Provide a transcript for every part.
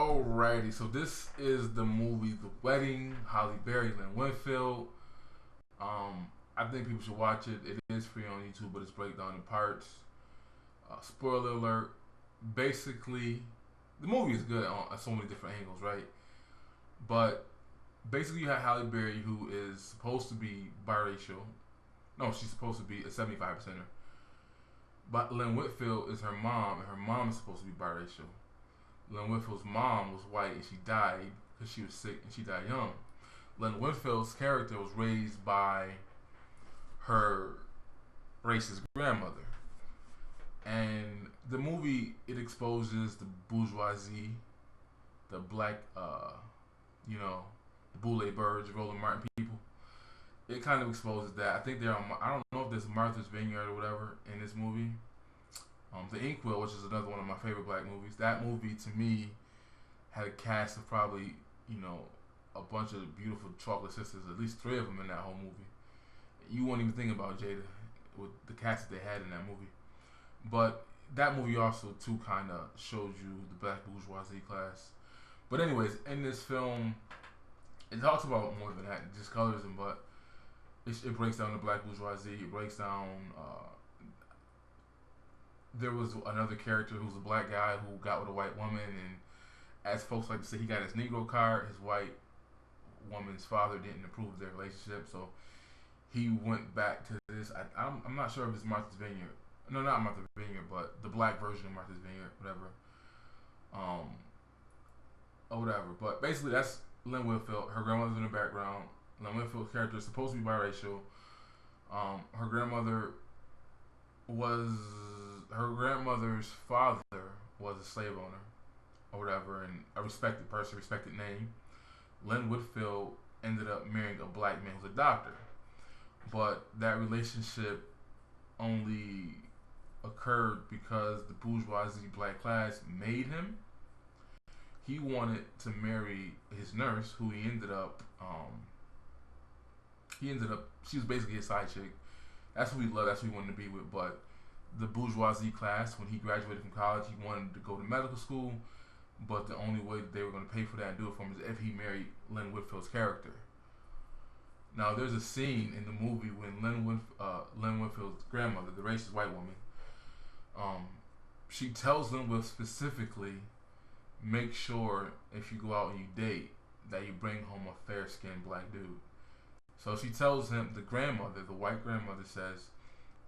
Alrighty, so this is the movie The Wedding, Halle Berry, Lynn Whitfield. I think people should watch it. It is free on YouTube, but it's breakdown in parts. Spoiler alert. Basically, the movie is good on so many different angles, right? But basically, you have Halle Berry, who is supposed to be biracial. No, she's supposed to be a 75%er. But Lynn Whitfield is her mom, and her mom is supposed to be biracial. Lynn Whitfield's mom was white, and she died because she was sick, and she died young. Lynn Whitfield's character was raised by her racist grandmother. And the movie, it exposes the bourgeoisie, the black, the boule-birds, Roland Martin people. It kind of exposes that. I think they're on, I don't know if there's Martha's Vineyard or whatever in this movie. The Inkwell, which is another one of my favorite black movies. That movie, to me, had a cast of probably, a bunch of beautiful chocolate sisters, at least 3 of them in that whole movie. You won't even think about Jada with the cast that they had in that movie. But that movie also, too, kind of shows you the black bourgeoisie class. But anyways, in this film, it talks about more than that, just colorism, but it breaks down the black bourgeoisie. It breaks down... there was another character who's a black guy who got with a white woman, and as folks like to say, he got his Negro card. His white woman's father didn't approve of their relationship, so he went back to this. I'm not sure if it's Martha's Vineyard. No, not Martha's Vineyard, but the black version of Martha's Vineyard, whatever. Or whatever. But basically, that's Lynn Whitfield. Her grandmother's in the background. Lynn Whitfield's character is supposed to be biracial. Her grandmother's father was a slave owner or whatever, and a respected person, respected name. Lynn Whitfield ended up marrying a black man who's a doctor, but that relationship only occurred because the bourgeoisie black class made him. He wanted to marry his nurse, who he ended up she was basically his side chick. That's who he loved, that's who he wanted to be with. But the bourgeoisie class, when he graduated from college, he wanted to go to medical school, but the only way that they were going to pay for that and do it for him is if he married Lynn Whitfield's character. Now, there's a scene in the movie when Lynn Whitfield's grandmother, the racist white woman, she tells Lynn Whitfield specifically, make sure if you go out and you date that you bring home a fair-skinned black dude. So she tells him, the grandmother, the white grandmother says,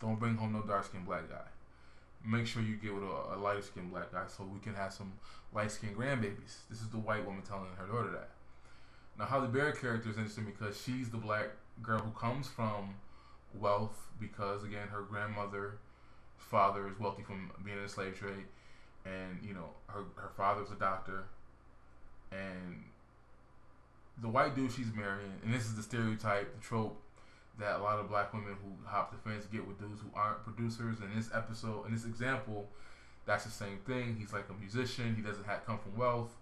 don't bring home no dark-skinned black guy. Make sure you get with a lighter-skinned black guy so we can have some light-skinned grandbabies. This is the white woman telling her daughter that. Now, Halle Berry character is interesting because she's the black girl who comes from wealth because, again, her grandmother's father is wealthy from being in the slave trade. And, her father's a doctor. And the white dude she's marrying, and this is the stereotype, the trope, that a lot of black women who hop the fence get with dudes who aren't producers. In this episode, in this example, that's the same thing. He's like a musician. He doesn't come from wealth.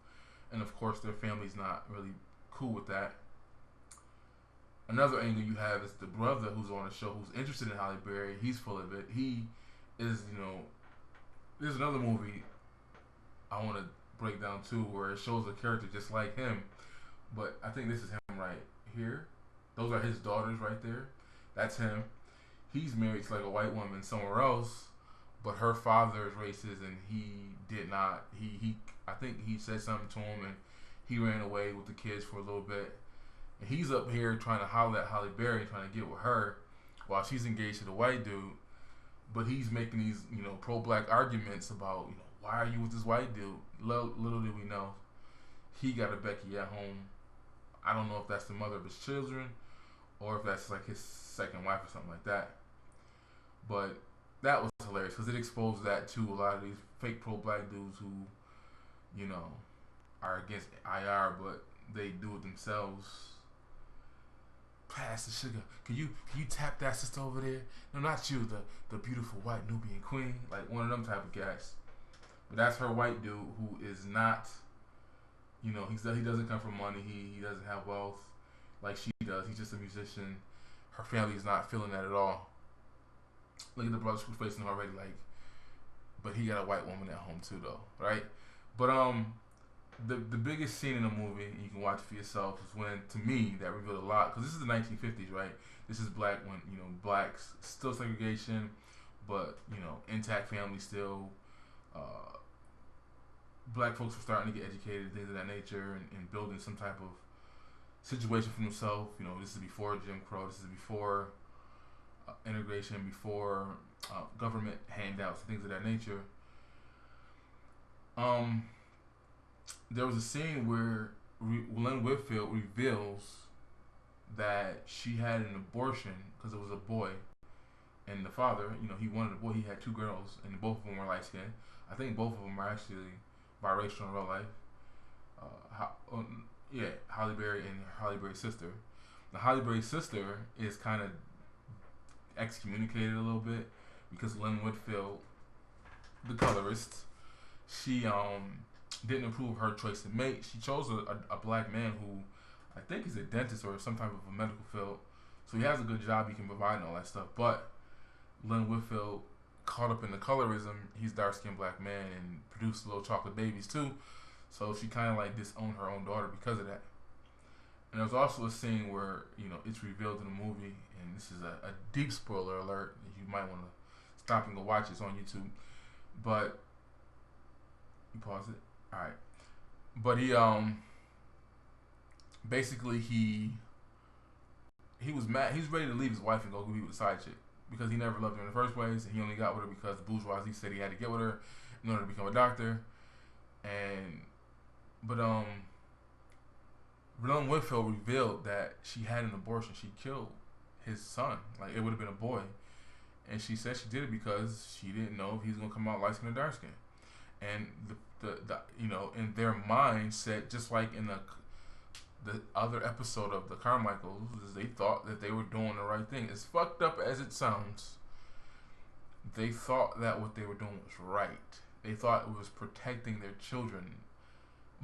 And, of course, their family's not really cool with that. Another angle you have is the brother who's on the show who's interested in Halle Berry. He's full of it. He is, there's another movie I want to break down too where it shows a character just like him, but I think this is him right here. Those are his daughters right there. That's him. He's married to like a white woman somewhere else, but her father is racist and he did not. I think he said something to him and he ran away with the kids for a little bit. And he's up here trying to holler at Halle Berry, trying to get with her while she's engaged to the white dude. But he's making these, pro-black arguments about, why are you with this white dude? Little did we know, he got a Becky at home. I don't know if that's the mother of his children or if that's like his second wife or something like that. But that was hilarious because it exposed that to a lot of these fake pro-black dudes who, are against IR, but they do it themselves. Pass the sugar. Can you tap that sister over there? No, not you, the beautiful white Nubian queen. Like one of them type of guys. But that's her white dude who is not, he doesn't come from money. He doesn't have wealth like she does. He's just a musician. Her family is not feeling that at all. Look at the brother who's facing him already, but he got a white woman at home too, though, right? But the biggest scene in the movie, you can watch it for yourself, is when, to me, that revealed a lot, because this is the 1950s, right? This is black when, blacks still segregation, but intact family still. Black folks were starting to get educated, things of that nature, and building some type of situation for themselves. This is before Jim Crow. This is before integration, before government handouts, things of that nature. There was a scene where Lynn Whitfield reveals that she had an abortion because it was a boy, and the father, he wanted a boy. He had two girls, and both of them were light skinned. I think both of them are actually biracial in real life. Halle Berry and Halle Berry's sister. The Halle Berry's sister is kind of excommunicated a little bit because Lynn Whitfield, the colorist, she didn't approve of her choice to mate. She chose a black man who I think is a dentist or some type of a medical field, so he has a good job, he can provide and all that stuff. But Lynn Whitfield, caught up in the colorism, he's a dark-skinned black man and produced little chocolate babies too, so she kind of like disowned her own daughter because of that. And there's also a scene where it's revealed in the movie, and this is a deep spoiler alert. You might want to stop and go watch it. It's on YouTube. But you pause it. All right. But he basically he was mad. He was ready to leave his wife and go be with a side chick because he never loved her in the first place, and he only got with her because the bourgeoisie said he had to get with her in order to become a doctor. But Lynn Whitfield revealed that she had an abortion. She killed his son. Like, it would have been a boy. And she said she did it because she didn't know if he was going to come out light skin or dark skin. And the in their mindset, just like in the other episode of the Carmichaels, they thought that they were doing the right thing. As fucked up as it sounds, they thought that what they were doing was right. They thought it was protecting their children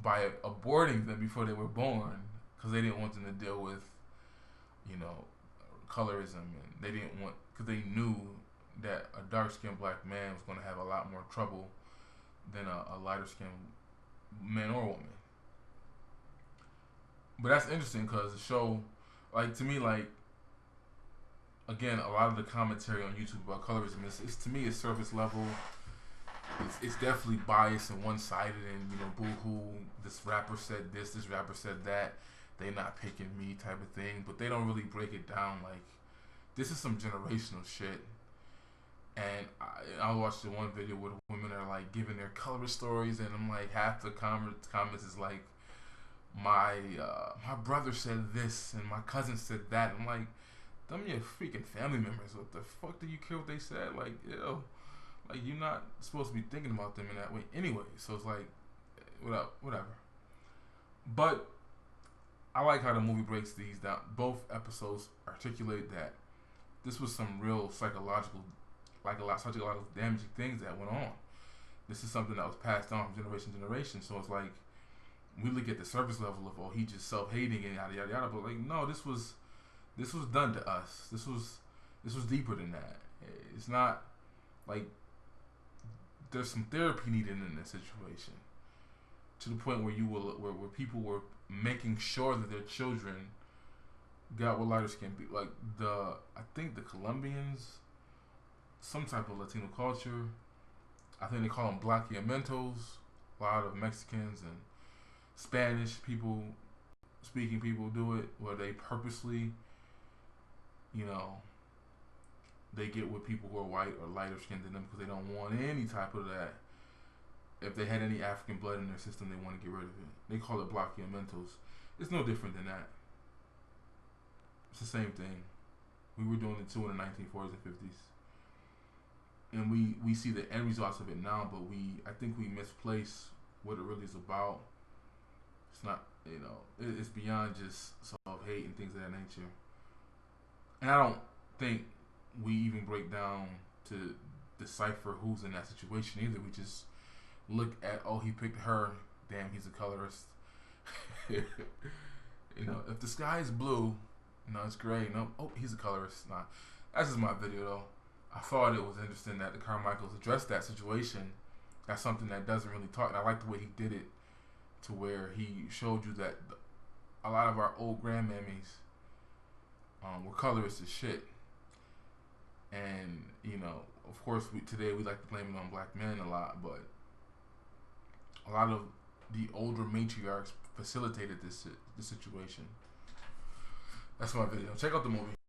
by aborting them before they were born, because they didn't want them to deal with, colorism, and they didn't want, because they knew that a dark-skinned black man was going to have a lot more trouble than a lighter-skinned man or woman. But that's interesting because the show, like, to me, like, again, a lot of the commentary on YouTube about colorism is to me, it's surface level. It's definitely biased and one-sided, and boo-hoo, this rapper said this rapper said that, they not picking me type of thing, but they don't really break it down. Like, this is some generational shit. And I watched the one video where the women are like giving their colorist stories, and I'm like, half the comments is like, my brother said this and my cousin said that. I'm like, them your freaking family members. What the fuck do you care what they said? Like, like, you're not supposed to be thinking about them in that way anyway. So it's like, whatever. But I like how the movie breaks these down. Both episodes articulate that this was some real psychological, such a lot of damaging things that went on. This is something that was passed on from generation to generation. So it's like, we look at the surface level of, oh, he just self-hating and yada yada yada. But like, no, this was done to us. This was deeper than that. It's not like, there's some therapy needed in this situation, to the point where where people were making sure that their children got what lighter skin be. Like, I think the Colombians, some type of Latino culture, I think they call them blanqueamentos. A lot of Mexicans and Spanish speaking people do it, where they purposely, they get with people who are white or lighter skinned than them because they don't want any type of that. If they had any African blood in their system, they want to get rid of it. They call it blanqueamentos. It's no different than that. It's the same thing. We were doing it too in the 1940s and 50s. And we see the end results of it now, but I think we misplace what it really is about. It's not, it's beyond just self-hate and things of that nature. And I don't think we even break down to decipher who's in that situation either. We just look at, oh, he picked her, damn, he's a colorist. If the sky is blue, it's gray, oh, he's a colorist. Nah, that's just my video though. I thought it was interesting that the Carmichaels addressed that situation. That's something that doesn't really talk. And I like the way he did it, to where he showed you that a lot of our old grandmammies were colorists as shit. And, you know, of course, today we like to blame it on black men a lot, but a lot of the older matriarchs facilitated this situation. That's my video. Check out the movie.